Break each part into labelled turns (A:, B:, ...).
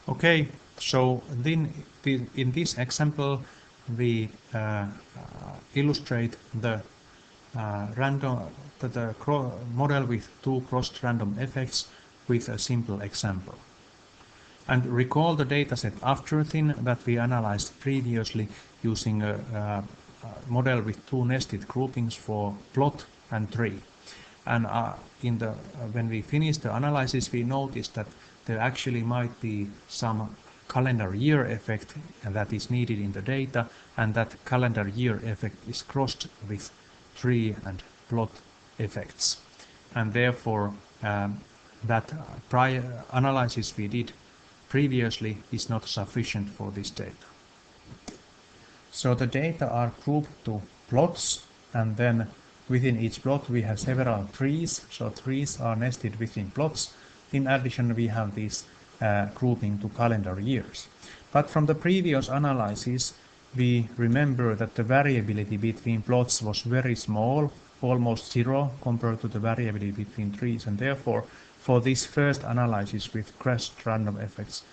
A: Okay, so then in this example we illustrate the model with two crossed random effects with a simple example. And recall the dataset after thin that we analyzed previously using a model with two nested groupings for plot and tree. And when we finished the analysis, we noticed that there actually might be some calendar year effect that is needed in the data, and that calendar year effect is crossed with tree and plot effects. And therefore, that prior analysis we did previously is not sufficient for this data. So the data are grouped to plots, and then within each plot we have several trees, so trees are nested within plots. In addition, we have this grouping to calendar years. But from the previous analysis, we remember that the variability between plots was very small, almost zero compared to the variability between trees, and therefore for this first analysis with crossed random effects,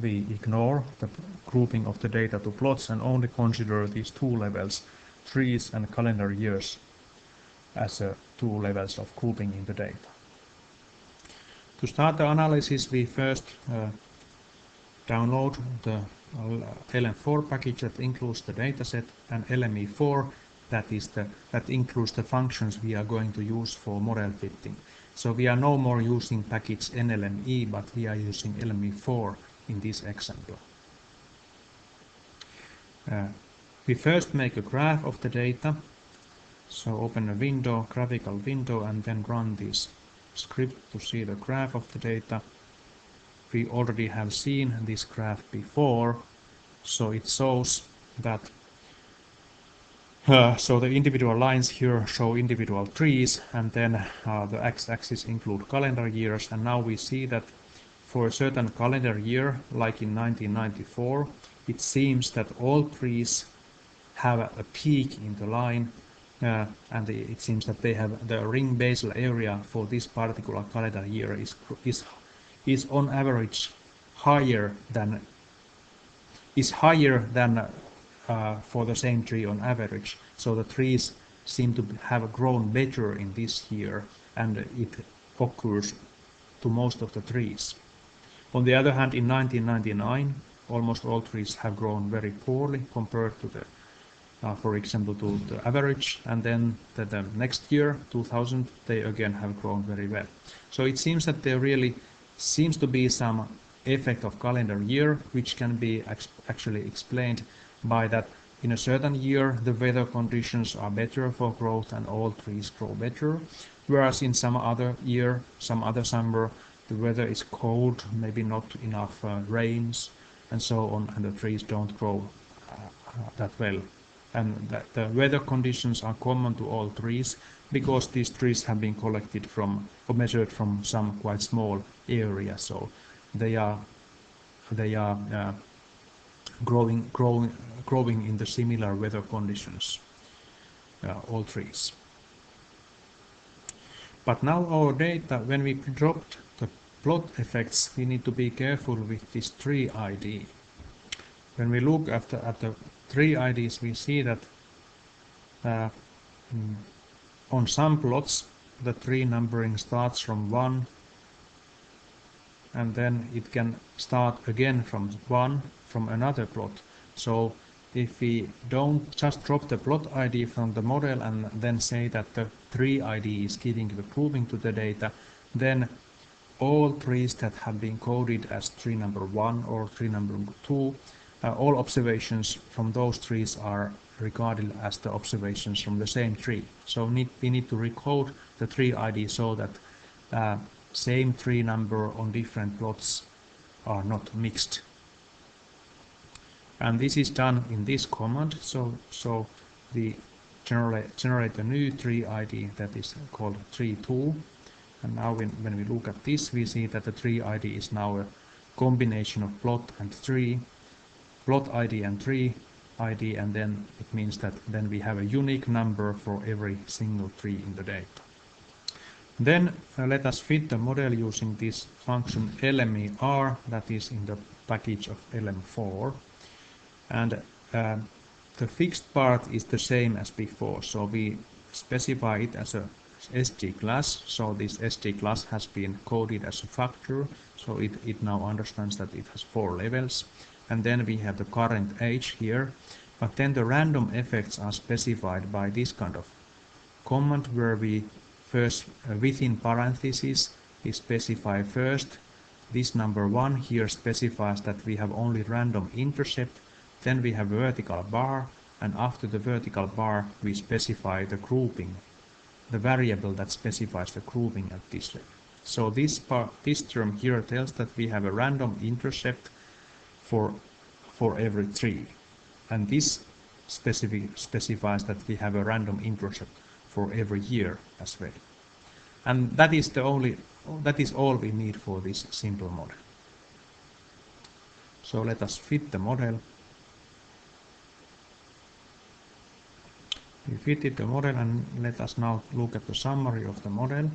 A: we ignore the grouping of the data to plots and only consider these two levels, trees and calendar years, as two levels of grouping in the data. To start the analysis, we first download the LM4 package that includes the dataset, and LME4 that includes the functions we are going to use for model fitting. So we are no more using package NLME, but we are using LME4 in this example. We first make a graph of the data. So open a window, graphical window, and then run this script to see the graph of the data. We already have seen this graph before, so it shows that so the individual lines here show individual trees, and then the x-axis include calendar years, and now we see that for a certain calendar year, like in 1994, it seems that all trees have a peak in the line, and it seems that they have the ring basal area for this particular calendar year is on average higher than for the same tree on average. So the trees seem to have grown better in this year, and it occurs to most of the trees. On the other hand, in 1999, almost all trees have grown very poorly compared to the for example, to the average, and then the next year, 2000, they again have grown very well. So it seems that there really seems to be some effect of calendar year, which can be actually explained by that in a certain year the weather conditions are better for growth and all trees grow better, whereas in some other year, some other summer, the weather is cold, maybe not enough rains, and so on, and the trees don't grow that well. And that the weather conditions are common to all trees because these trees have been collected from or measured from some quite small area, so they are growing in the similar weather conditions, all trees. But now our data, when we dropped the plot effects, we need to be careful with this tree ID. When we look at the tree IDs, we see that on some plots the tree numbering starts from 1, and then it can start again from 1 from another plot. So if we don't just drop the plot ID from the model and then say that the tree ID is giving the grouping to the data, then all trees that have been coded as tree number 1 or tree number 2, all observations from those trees are regarded as the observations from the same tree. So we need to recode the tree ID so that same tree number on different plots are not mixed. And this is done in this command. So we generate a new tree ID that is called tree2. And now when we look at this, we see that the tree ID is now a combination of plot and tree, plot ID and tree ID, and then it means that then we have a unique number for every single tree in the data. Then let us fit the model using this function LMER that is in the package of LM4. And the fixed part is the same as before, so we specify it as a SG class. So this SG class has been coded as a factor, so it now understands that it has 4 levels. And then we have the current age here, but then the random effects are specified by this kind of command where we first within parentheses we specify first this number 1 here specifies that we have only random intercept, then we have vertical bar, and after the vertical bar we specify the grouping, the variable that specifies the grouping at this level. So this term here tells that we have a random intercept for every tree, and this specifies that we have a random intercept for every year as well. And that is all we need for this simple model. So let us fit the model. We fitted the model, and let us now look at the summary of the model.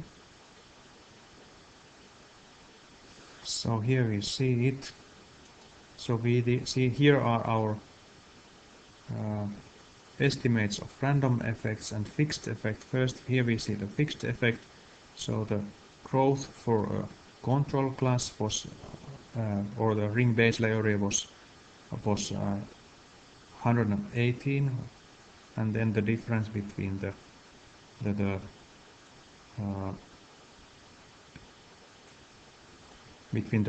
A: So here we see it. So we see here are our estimates of random effects and fixed effect. First, here we see the fixed effect. So the growth for a control class was, or the ring base layer area was 118, and then the difference between the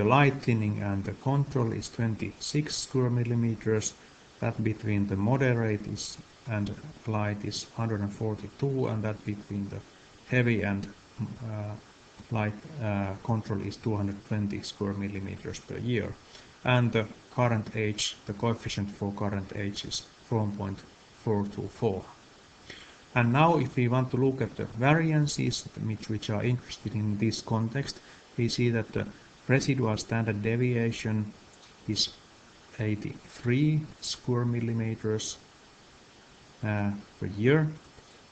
A: light thinning and the control is 26 square millimeters. That between the moderate is and light is 142, and that between the heavy and light control is 220 square millimeters per year. And the current age, the coefficient for current age is 4.424. And now if we want to look at the variances which are interested in this context, we see that the residual standard deviation is 83 square millimeters per year,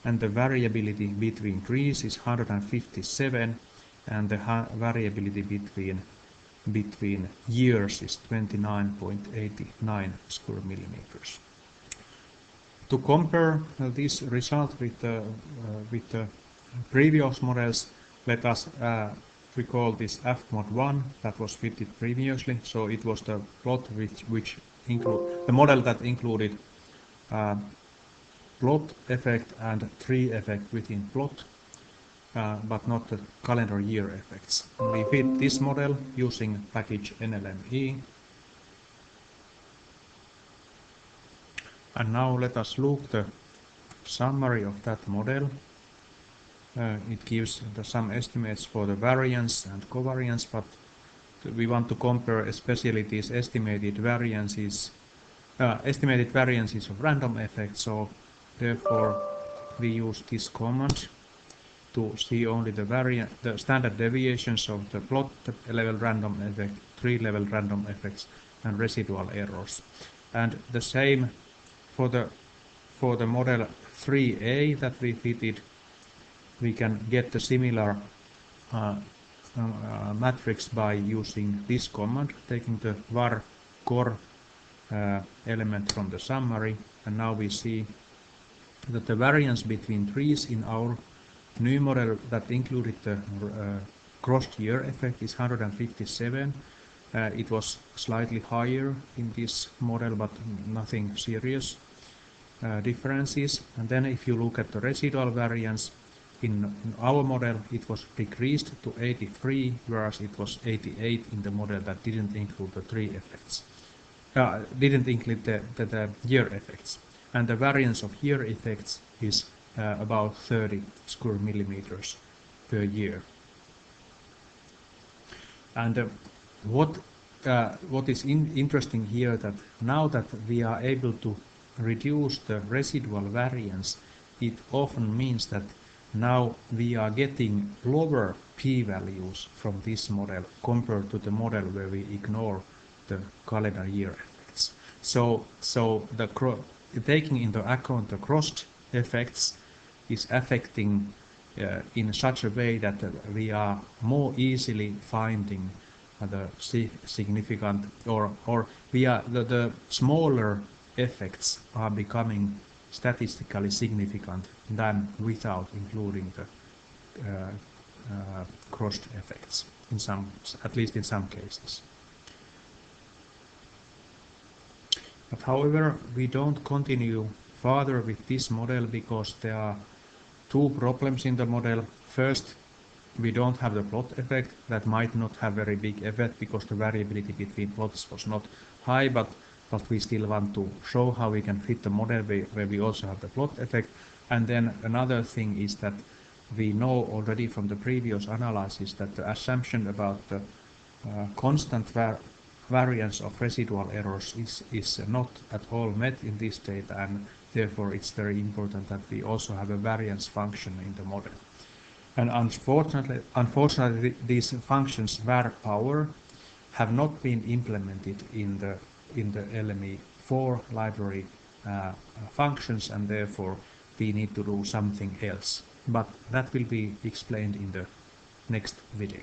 A: and the variability between trees is 157, and the variability between years is 29.89 square millimeters. To compare this result with the previous models, let us recall this fmod1 that was fitted previously. So it was the plot which include the model that included plot effect and tree effect within plot, but not the calendar year effects. We fit this model using package NLME. And now let us look at the summary of that model. It gives some estimates for the variance and covariance, but we want to compare especially these estimated variances of random effects. So therefore we use this command to see only the standard deviations of the plot level random effect, tree level random effects, and residual errors. And the same for the model 3A that we fitted. We can get the similar matrix by using this command, taking the var core element from the summary, and now we see that the variance between trees in our new model that included the crossed year effect is 157. It was slightly higher in this model, but nothing serious differences. And then if you look at the residual variance, in our model it was decreased to 83, whereas it was 88 in the model that didn't include the tree effects, didn't include the year effects. And the variance of year effects is about 30 square millimeters per year. And what is interesting here, that now that we are able to reduce the residual variance, it often means that now we are getting lower p-values from this model compared to the model where we ignore the calendar year effects. So taking into account the crossed effects is affecting in such a way that we are more easily finding the significant, or the smaller effects are becoming statistically significant than without including the crossed effects, at least in some cases. But however, we don't continue further with this model because there are two problems in the model. First, we don't have the plot effect. That might not have very big effect because the variability between plots was not high, but we still want to show how we can fit the model where we also have the plot effect. And then another thing is that we know already from the previous analysis that the assumption about the constant variance of residual errors is not at all met in this data, and therefore it's very important that we also have a variance function in the model. And unfortunately these functions var power have not been implemented in the LME4 library functions, and therefore we need to do something else. But that will be explained in the next video.